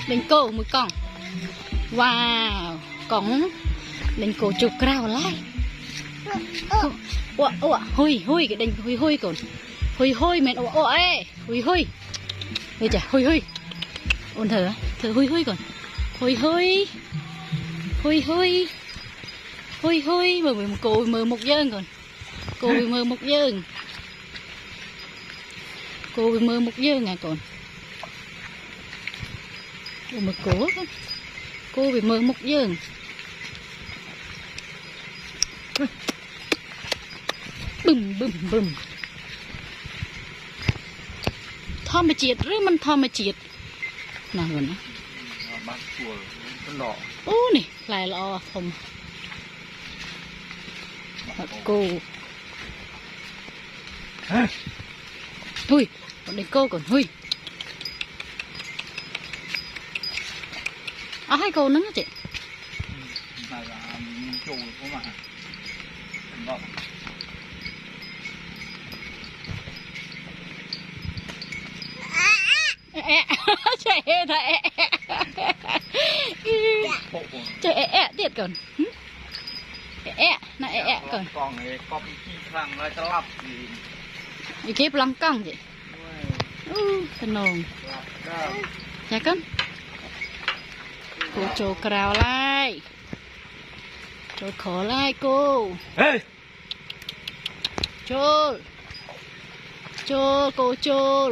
đánh cô một con wow cổng đánh cô chụp cao lại hui cái đánh hui còn hui mẹ ê hui chả hui ôn thở hui còn hui mờ cô mờ một dơn còn cô bị mờ một dơn à còn mà cô bị mờ một dơn bùm thò mà chiết rồi mình thò mà chiết nào rồi nó ô nè lại lọ không cô hui còn đánh cô còn hui hai cô nứng chị chạy tiệt còn nó còn còn có bị chi khăn lại cho lắp gì kếp lăng căng vậy thân nồng chả cân cô trồ cào lại trồ khó lại cô trồ cô trồ